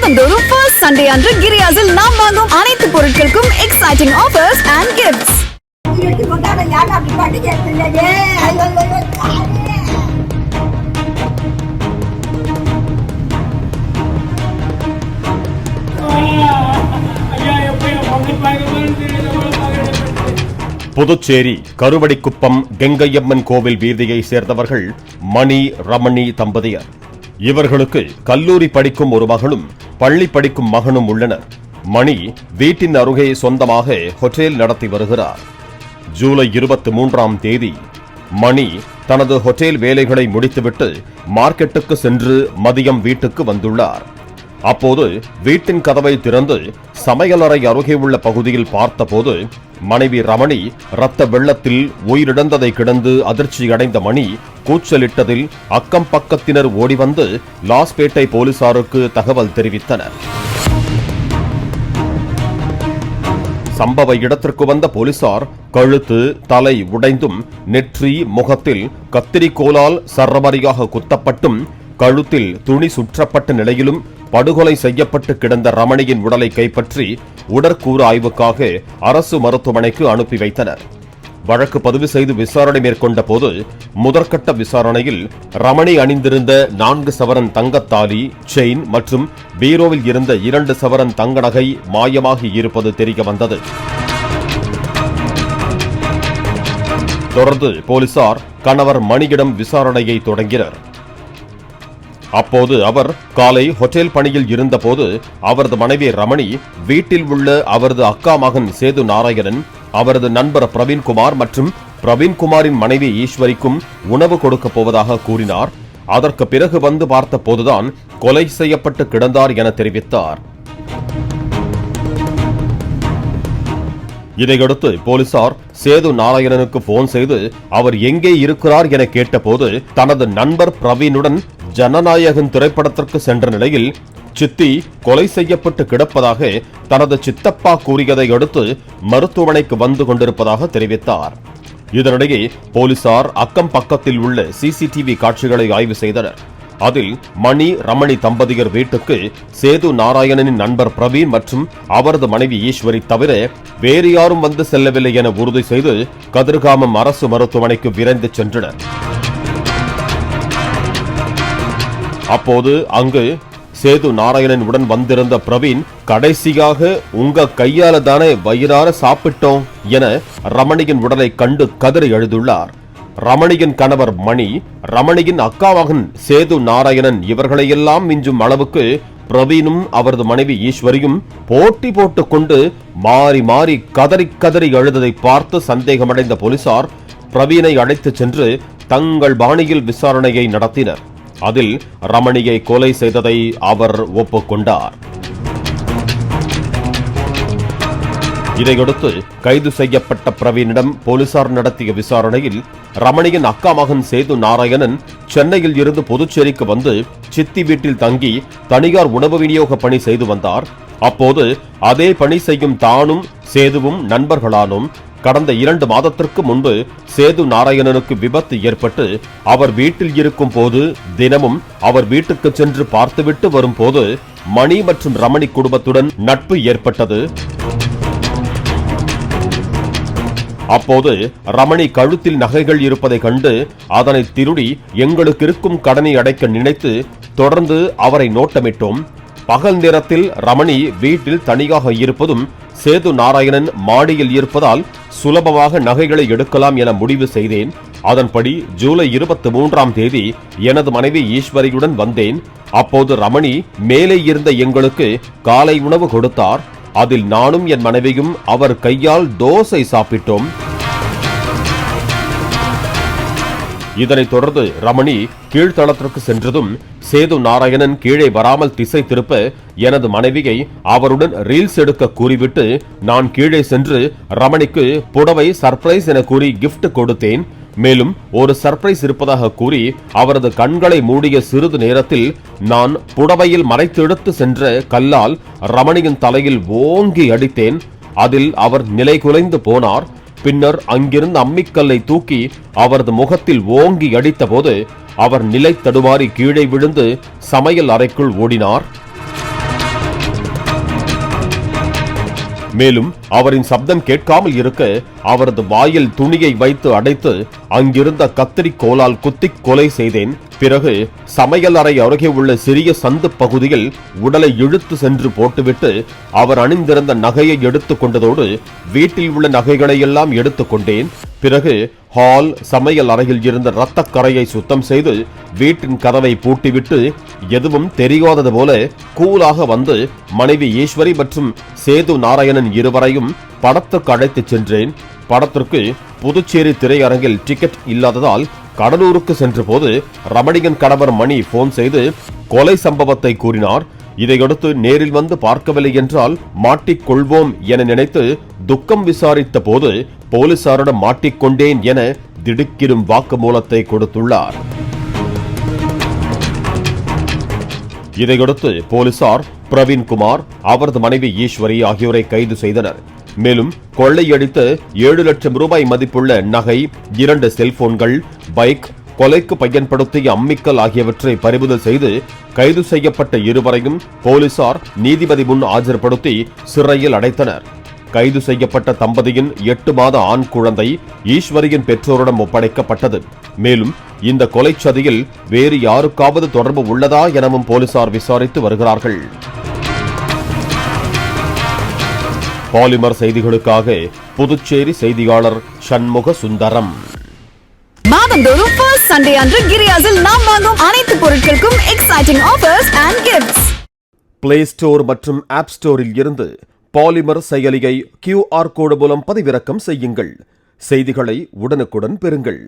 மாதந்தோறும் first Sunday அன்று கிரியாஸில் நாம் வாங்கும் அனைத்து பொருட்களுக்கும் exciting offers and gifts. Puducherry Karuvadikuppam Gengaiamman கோவில் வீதியை சேர்ந்தவர்கள் மணி ரமணி தம்பதியர். இவர்களுக்கு கல்லூரி படிக்கும் ஒரு மகளும் பள்ளி படிக்கும் மகனும் உள்ளனர். மணி வீட்டின் அருகே சொந்தமாக ஹோட்டல் நடத்தி வருகிறார். ஜூலை 23ஆம் தேதி மணி தனது ஹோட்டல் வேலைகளை முடித்துவிட்டு மார்க்கெட்டுக்கு சென்று மதியம் வீட்டுக்கு வந்துள்ளார். அப்போது வீட்டின் கதவை திறந்து சமையலறை அருகே உள்ள பகுதியில் பார்த்தபோது மனைவி ரமணி இரத்த வெள்ளத்தில் உயிரிழந்ததை கிடந்து அதிர்ச்சியடைந்த மணி கூச்சலிட்டதில் அக்கம் பக்கத்தினர் ஓடிவந்து லாஸ்பேட்டை போலீசாருக்கு தகவல் தெரிவித்தனர். சம்பவ இடத்திற்கு வந்த போலீசார் கழுத்து தலை உடைந்தும் நெற்றி முகத்தில் கத்திரிக்கோலால் சரமாரியாக குத்தப்பட்டும் கழுத்தில் துணி சுற்றப்பட்ட நிலையிலும் படுகொலை செய்யப்பட்டு கிடந்த ரமணியின் உடலை கைப்பற்றி உடற்கூறு ஆய்வுக்காக அரசு மருத்துவமனைக்கு அனுப்பி வைத்தனர். வழக்கு பதிவு செய்து விசாரணை மேற்கொண்ட போது முதற்கட்ட விசாரணையில் ரமணி அணிந்திருந்த 4 சவரன் தங்கத்தாலி, செயின் மற்றும் பீரோவில் இருந்த 2 சவரன் தங்க நகை மாயமாகி இருப்பது தெரிய வந்தது. தொடர்ந்து போலீசார் கணவர் மணியிடம் விசாரணையை தொடங்கினர். அப்போது அவர் காலை ஹோட்டல் பணியில் இருந்தபோது அவரது மனைவி ரமணி வீட்டில் உள்ள அவரது அக்கா மகன் சேது நாராயணன், அவரது நண்பர் பிரவீன்குமார் மற்றும் பிரவீன்குமாரின் மனைவி ஈஸ்வரிக்கும் உணவு கொடுக்க போவதாக கூறினார். அதற்கு பிறகு வந்து பார்த்த போதுதான் கொலை செய்யப்பட்டு கிடந்தார் என தெரிவித்தார். இதையடுத்து போலீசார் சேது நாராயணனுக்கு போன் செய்து அவர் எங்கே இருக்கிறார் என கேட்டபோது தனது நண்பர் பிரவீனுடன் ஜனநாயகன் திரைப்படத்திற்கு சென்ற நிலையில் சித்தி கொலை செய்யப்பட்டு கிடப்பதாக தனது சித்தப்பா கூறியதை அடுத்து மருத்துவமனைக்கு வந்து கொண்டிருப்பதாக தெரிவித்தார். இதனிடையே போலீசார் அக்கம் பக்கத்தில் உள்ள சிசிடிவி காட்சிகளை ஆய்வு செய்தனர். அதில் மணி ரமணி தம்பதியர் வீட்டுக்கு சேது நாராயணனின் நண்பர் பிரவீன் மற்றும் அவரது மனைவி ஈஸ்வரி தவிர வேறு யாரும் வந்து செல்லவில்லை என உறுதி செய்து கதிர்காமம் அரசு மருத்துவமனைக்கு விரைந்து சென்றனர். அப்போது அங்கு சேது நாராயணன் உடன் வந்திருந்த பிரவீன் கடைசியாக உங்க கையால தானே வயிறார சாப்பிட்டோம் என ரமணியின் உடலை கண்டு கதறி எழுதுள்ளார். ரமணியின் கணவர் மணி, ரமணியின் அக்கா மகன் சேது நாராயணன் இவர்களையெல்லாம் மிஞ்சும் அளவுக்கு பிரவீனும் அவரது மனைவி ஈஸ்வரியும் போட்டி போட்டுக் கொண்டு மாறி மாறி கதறி கதறி எழுததை பார்த்து சந்தேகமடைந்த போலீசார் பிரவீனை அழைத்துச் சென்று தங்கள் பாணியில் விசாரணையை நடத்தினர். அதில் ரமணியை கொலை செய்ததை அவர் ஒப்புக்கொண்டார். இதையடுத்து கைது செய்யப்பட்ட பிரவீனிடம் போலீசார் நடத்திய விசாரணையில் ரமணியின் அக்கா மகன் சேது நாராயணன் சென்னையில் இருந்து புதுச்சேரிக்கு வந்து சித்தி வீட்டில் தங்கி தனியார் உணவு விநியோக பணி செய்து வந்தார். அப்போது அதே பணி செய்யும் தானும் சேதுவும் நண்பர்களானும் கடந்த 2 மாதத்திற்கு முன்பு சேது நாராயணனுக்கு விபத்து ஏற்பட்டு அவர் வீட்டில் இருக்கும் போது தினமும் அவர் வீட்டுக்கு சென்று பார்த்துவிட்டு வரும் போது மணி மற்றும் ரமணி குடும்பத்துடன் நட்பு ஏற்பட்டது. அப்போது ரமணி கழுத்தில் நகைகள் இருப்பதை கண்டு அதனை திருடி எங்களுக்கு இருக்கும் கடனை அடைக்க நினைத்து தொடர்ந்து அவரை நோட்டமிட்டோம். பகல் நேரத்தில் ரமணி வீட்டில் தனியாக இருப்பதும் சேது நாராயணன் மாடியில் இருப்பதால் சுலபமாக நகைகளை எடுக்கலாம் என முடிவு செய்தேன். அதன்படி ஜூலை 23ஆம் தேதி எனது மனைவி ஈஸ்வரியுடன் வந்தேன். அப்போது ரமணி மேலே இருந்த எங்களுக்கு காலை உணவு கொடுத்தார். அதில் நானும் என் மனைவியும் அவர் கையால் தோசை சாப்பிட்டோம். இதனைத் தொடர்ந்து ரமணி கீழ்த்தளத்திற்கு சென்றதும் சேது நாராயணன் கீழே வராமல் திசை திருப்ப எனது மனைவியை அவருடன் ரீல்ஸ் எடுக்க கூறிவிட்டு நான் கீழே சென்று ரமணிக்கு புடவை சர்ப்ரைஸ் என கூறி கிஃப்ட் கொடுத்தேன். மேலும் ஒரு சர்ப்ரைஸ் இருப்பதாக கூறி அவரது கண்களை மூடிய சிறிது நேரத்தில் நான் புடவையில் மறைத்தெடுத்து சென்ற கல்லால் ரமணியின் தலையில் ஓங்கி அடித்தேன். அதில் அவர் நிலை குலைந்து போனார். பின்னர் அங்கிருந்த அம்மிக்கல்லை தூக்கி அவரது முகத்தில் ஓங்கி அடித்த போது அவர் நிலை தடுமாறி கீழே விழுந்து சமையல் அறைக்குள் ஓடினார். மேலும் அவரின் சப்தம் கேட்காமல் இருக்க அவரது வாயில் துணியை வைத்து அடைத்து அங்கிருந்த கத்தரிக்கோலால் குத்தி கொலை செய்தேன். பிறகு சமையல் அறை அருகே உள்ள சிறிய சந்து பகுதியில் உடலை இழுத்து சென்று போட்டுவிட்டு அவர் அணிந்திருந்த நகையை எடுத்துக் கொண்டதோடு வீட்டில் உள்ள நகைகளை எல்லாம் எடுத்துக் கொண்டேன். பிறகு ஹால் சமையல் அறையில் இருந்த இரத்தக் கரையை சுத்தம் செய்து வீட்டின் கதவை பூட்டிவிட்டு எதுவும் தெரியாதது போல கூலாக வந்து மனைவி ஈஸ்வரி மற்றும் சேது நாராயணன் இருவரையும் படத்துக்கு அழைத்துச் சென்றேன். படத்திற்கு புதுச்சேரி திரையரங்கில் டிக்கெட் இல்லாததால் கடலூருக்கு சென்ற போது ரமணியின் கணவர் மணி போன் செய்து கொலை சம்பவத்தை கூறினார். இதையடுத்து நேரில் வந்து பார்க்கவில்லை என்றால் மாட்டிக்கொள்வோம் என நினைத்து துக்கம் விசாரித்த போது போலீசாரிடம் மாட்டிக்கொண்டேன் என திடுக்கிடும் வாக்குமூலத்தை கொடுத்துள்ளார். இதையடுத்து போலீசார் பிரவீன்குமார், அவரது மனைவி ஈஸ்வரி ஆகியோரை கைது செய்தனர். மேலும் கொள்ளையடித்த 7 லட்சம் ரூபாய் மதிப்புள்ள நகை, 2 செல்போன்கள், பைக், கொலைக்கு பயன்படுத்திய அம்மிக்கல் ஆகியவற்றை பறிமுதல் செய்து கைது செய்யப்பட்ட இருவரையும் போலீசார் நீதிபதி முன் ஆஜர்படுத்தி சிறையில் அடைத்தனர். கைது செய்யப்பட்ட தம்பதியின் 8 மாத ஆண் குழந்தை ஈஸ்வரியின் பெற்றோரிடம் ஒப்படைக்கப்பட்டது. மேலும் இந்த கொலை சதியில் வேறு யாருக்காவது தொடர்பு உள்ளதா எனவும் போலீசார் விசாரித்து வருகிறார்கள். பாலிமர் செய்திகளுக்காக புதுச்சேரி செய்தியாளர் சண்முக சுந்தரம். மாதந்தோறும் ஃபர்ஸ்ட் சண்டே அன்று கிரியாஸில் நாம் வாங்கும் அனைத்து பொருட்களுக்கும் exciting offers and gifts. Play store மற்றும் ஆப் ஸ்டோரில் இருந்து பாலிமர் செயலியை QR கோடு மூலம் பதிவிறக்கம் செய்யுங்கள். செய்திகளை உடனுக்குடன் பெறுங்கள்.